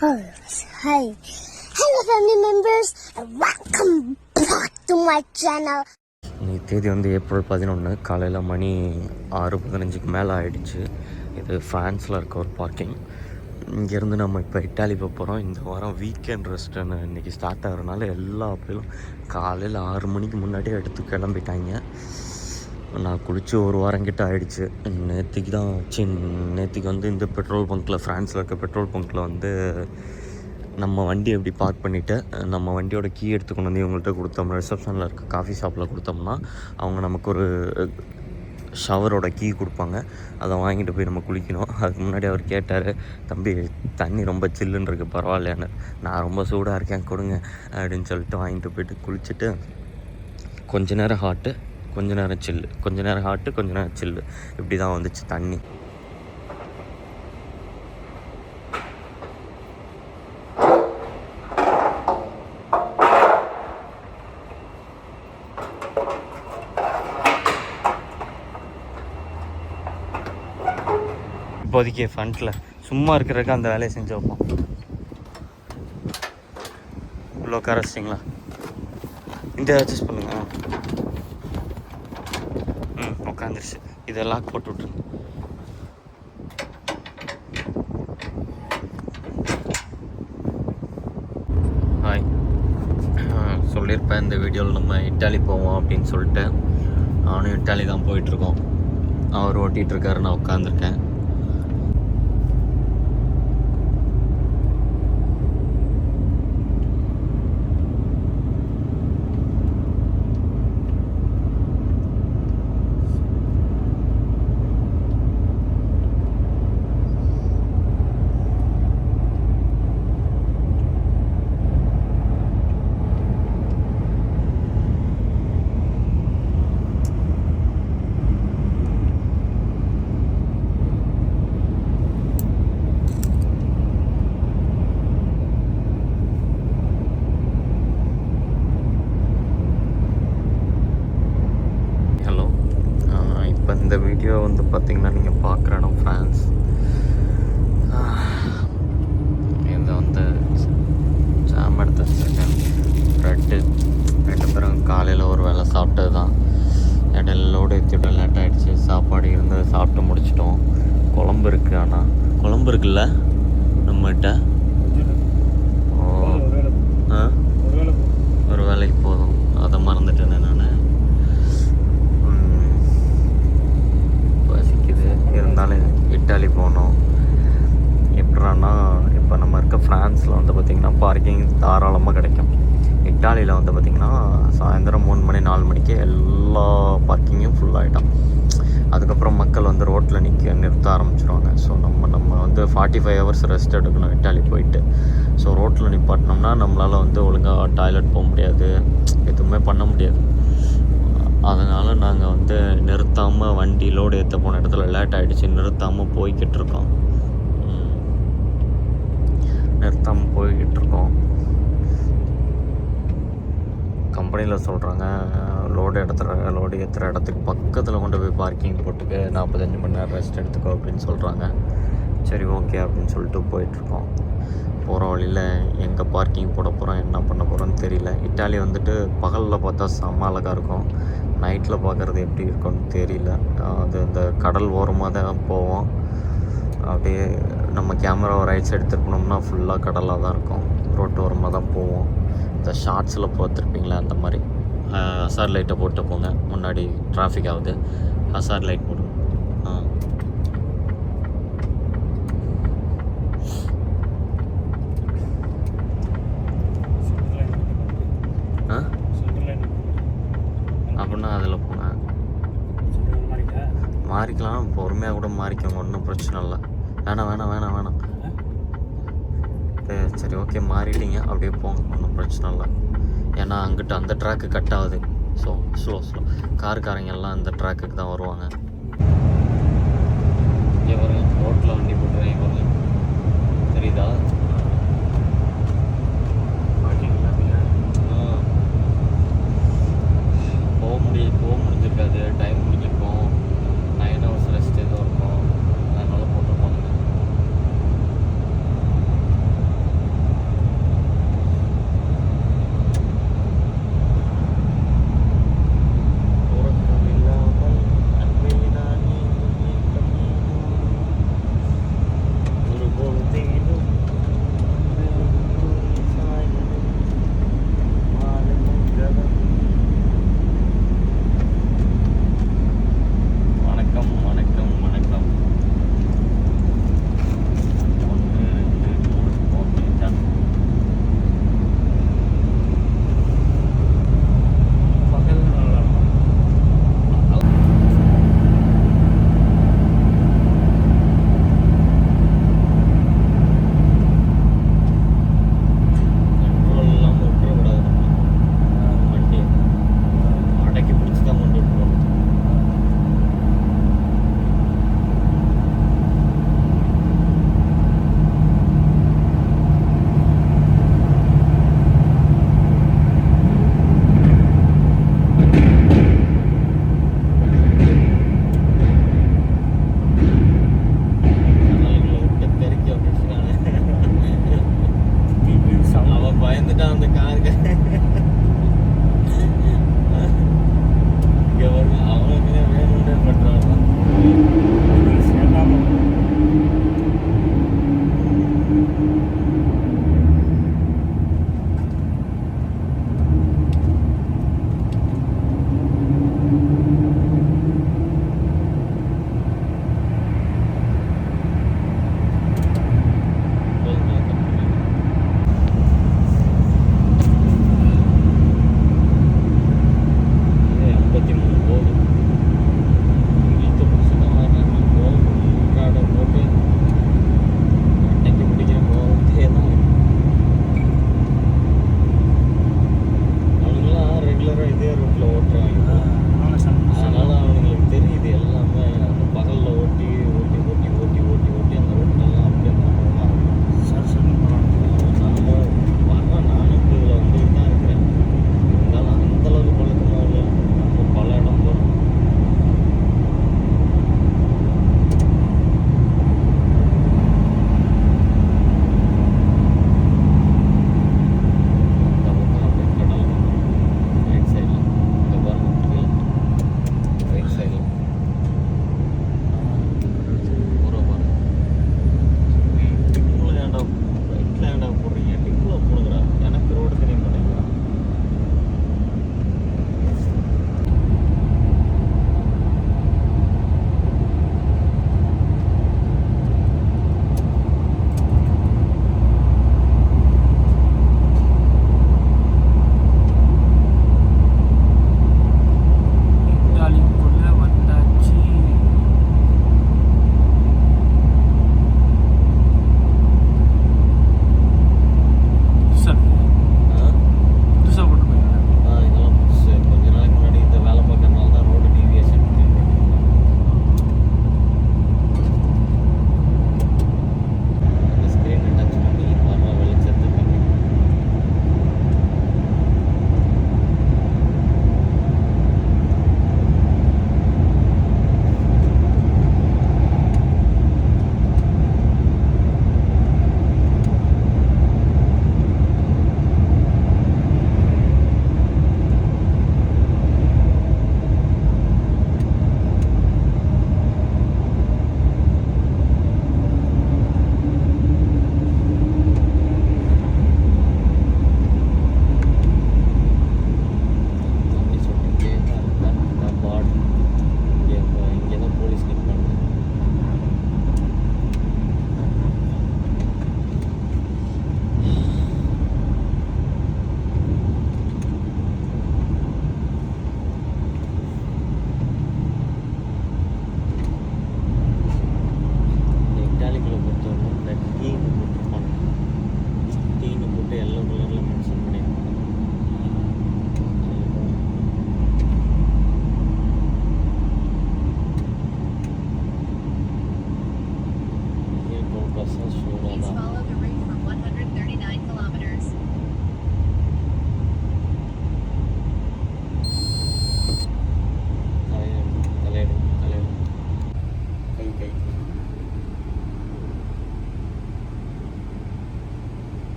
Hi. Hello family members and welcome back to my channel. தேதி வந்து April 11 காலையில் மணி 6:15க்கு மேலே ஆகிடுச்சு. இது ஃப்ரான்ஸில் இருக்க ஒரு பார்க்கிங். இங்கேருந்து நம்ம இப்போ இட்டாலி போகிறோம். இந்த வாரம் வீக்கெண்ட் ரெஸ்ட்டுன்னு இன்றைக்கி ஸ்டார்ட் ஆகிறதுனால எல்லா பேரும் காலையில் 6 மணிக்கு முன்னாடியே எடுத்து கிளம்பிட்டாங்க. நான் குளித்து ஒரு வாரம் கிட்ட ஆகிடுச்சு. நேற்றுக்கு வந்து இந்த பெட்ரோல் பங்க்கில், ஃப்ரான்ஸில் இருக்க பெட்ரோல் பங்க்கில் வந்து நம்ம வண்டி எப்படி பார்க் பண்ணிவிட்டு நம்ம வண்டியோட கீ எடுத்து கொண்டு வந்து இவங்கள்ட்ட கொடுத்தோம்னா, ரிசப்ஷனில் இருக்க காஃபி ஷாப்பில் கொடுத்தோம்னா அவங்க நமக்கு ஒரு ஷவரோட கீ கொடுப்பாங்க. அதை வாங்கிட்டு போய் நம்ம குளிக்கணும். அதுக்கு முன்னாடி அவர் கேட்டார், தம்பி தண்ணி ரொம்ப சில்லுன்னு இருக்குது பரவாயில்லையான்னு. நான் ரொம்ப சூடாக இருக்கேன் கொடுங்க அப்படின்னு சொல்லிட்டு வாங்கிட்டு போய்ட்டு குளிச்சுட்டு கொஞ்ச நேரம் ஹாட்டு, கொஞ்ச நேரம் சில்லு, கொஞ்ச நேரம் ஹாட்டு, கொஞ்ச நேரம் சில்லு, இப்படி தான் வந்துச்சு தண்ணி. இப்போதைக்கு ஃப்ரண்ட்டில் சும்மா இருக்கிறதுக்கு அந்த வேலையை செஞ்சு வைப்போம். இவ்வளோ உட்கார வச்சிட்டிங்களா? இந்த அட்ஜஸ்ட் பண்ணுங்க. உட்காந்துருச்சு. இதை லாக் போட்டு விட்ருங்க. ஹாய், சொல்லியிருப்பேன் இந்த வீடியோவில் நம்ம இட்டாலி போவோம் அப்படின்னு சொல்லிட்டு. நானும் இட்டாலி தான் போயிட்டுருக்கோம். அவர் ஓட்டிகிட்ருக்காரு, நான் உட்காந்துருக்கேன். இந்த வீடியோ வந்து பார்த்திங்கன்னா நீங்கள் பார்க்குற இடம் ஃப்ரான்ஸ். இதை வந்து ஜாம் எடுத்து வச்சுருக்கேன். ரெண்டு பேரும் காலையில் ஒரு வேளை சாப்பிட்டது தான். இடையில லோடு ஏற்றிவிட லேட் ஆகிடுச்சு. சாப்பாடு இருந்தது சாப்பிட்டு முடிச்சிட்டோம். குழம்பு இருக்குது, ஆனால் குழம்பு இருக்குல்ல நம்மகிட்ட. ஒரு வேலைக்கு போதும், அதை மறந்துட்டேன் நான். இருந்தாலும் இட்டாலி போகணும். எப்படின்னா, இப்போ நம்ம இருக்க ஃப்ரான்ஸில் வந்து பார்த்திங்கன்னா பார்க்கிங் தாராளமாக கிடைக்கும். இட்டாலியில் வந்து பார்த்திங்கன்னா சாயந்தரம் 3 மணி 4 மணிக்கு எல்லா பார்க்கிங்கும் ஃபுல்லாகிட்டோம். அதுக்கப்புறம் மக்கள் வந்து ரோட்டில் நிறுத்த ஆரம்பிச்சிருவாங்க. ஸோ நம்ம வந்து 45 ஹவர்ஸ் ரெஸ்ட் எடுக்கணும் இட்டாலி போயிட்டு. ஸோ ரோட்டில் நிப்பாட்டினோம்னா நம்மளால் வந்து ஒழுங்காக டாய்லெட் போக முடியாது, எதுவுமே பண்ண முடியாது. அதனால் நாங்கள் வந்து நிறுத்தாமல் வண்டி லோடு ஏற்ற போன இடத்துல லேட் ஆகிடுச்சு. நிறுத்தாமல் போய்கிட்டு இருக்கோம். கம்பெனியில் சொல்கிறாங்க லோடு ஏற்றுற இடத்துக்கு பக்கத்தில் கொண்டு போய் பார்க்கிங் போட்டுக்கு 45 மணி நேரம் ரெஸ்ட் எடுத்துக்கோ அப்படின்னு சொல்கிறாங்க. சரி ஓகே அப்படின்னு சொல்லிட்டு போயிட்டுருக்கோம். போகிற வழியில் எங்கே பார்க்கிங் போட போகிறோம், என்ன பண்ண போகிறோன்னு தெரியல. இட்டாலி வந்துட்டு பகலில் பார்த்தா செம்ம அழகாக இருக்கும், நைட்டில் பார்க்குறது எப்படி இருக்கும்னு தெரியல. அது இந்த கடல் ஓரமாக தான் போவோம். அப்படியே நம்ம கேமராவை ரைட் சைடு திருப்பினோம்னா ஃபுல்லாக கடலாக தான் இருக்கும். ரோட்டு ஓரமாக தான் போவோம். இந்த ஷார்ட்ஸில் பார்த்துருப்பீங்களா, அந்த மாதிரி ஹசார் லைட்டை போட்டு போங்க. முன்னாடி டிராஃபிக் ஆகுது, ஹசார் லைட் போடுங்க. அப்படின்னா அதில் போங்க, மாறிக்கலாம். பொறுமையாக கூட மாறிக்கோங்க, ஒன்றும் பிரச்சனை இல்லை. வேணாம். சரி ஓகே, மாறிட்டீங்க, அப்படியே போங்க, ஒன்றும் பிரச்சனை இல்லை. ஏன்னா அங்கிட்ட அந்த ட்ராக்கு கட் ஆகுது. ஸோ ஸ்லோ காருக்காரங்க எல்லாம் அந்த ட்ராக்குக்கு தான் வருவாங்க. இங்கே வருங்க, ரோட்டில் வண்டி போட்டுறேன் வருங்க, தெரியுதா? போக முடிஞ்சிருக்காது, டைம் முடிஞ்சிருக்கும். 9 ஹவர்ஸ் ரெஸ்ட் ஏதோ இருக்கும், அதனால போட்டுருப்பாங்க.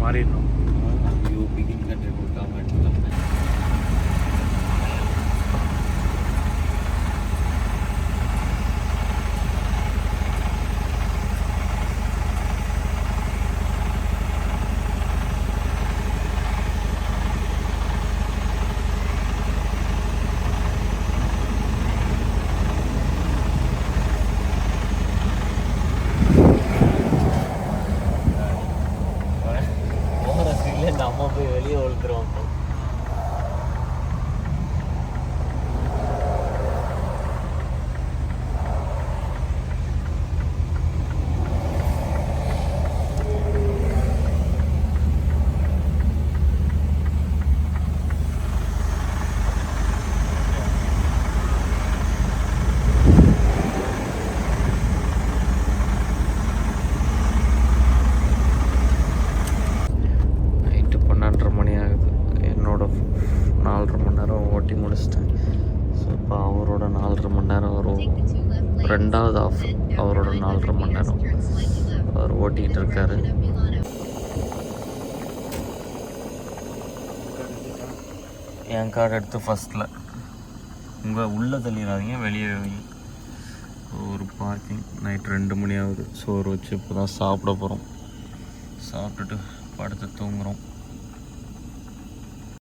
மாறிடணும். ஐயோ பிகின் கண்ட்ரி கொடுக்காம எடுத்துட்டோம். நம்ம போய் வெளியே ஒழுத்துருவோம். நைட்டு 12:30 மணி ஆகுது. என்னோட 4.5 மணி நேரம் ஓட்டி முடிச்சிட்டேன். ஸோ இப்போ அவரோட 4.5 மணி நேரம் வரும். ரெண்டாவது ஆஃப் அவரோட 4.5 மணி நேரம் அவர் ஓட்டிக்கிட்டு இருக்காரு. என் கார்டு எடுத்து ஃபஸ்ட்டில் உங்கள் உள்ளே தள்ளிடாதீங்க, வெளியே ஒரு பார்க்கிங். நைட் 2 மணி ஆகுது. சோறு வச்சு இப்போ தான் சாப்பிட போகிறோம். சாப்பிட்டுட்டு படுத்து தூங்குகிறோம்.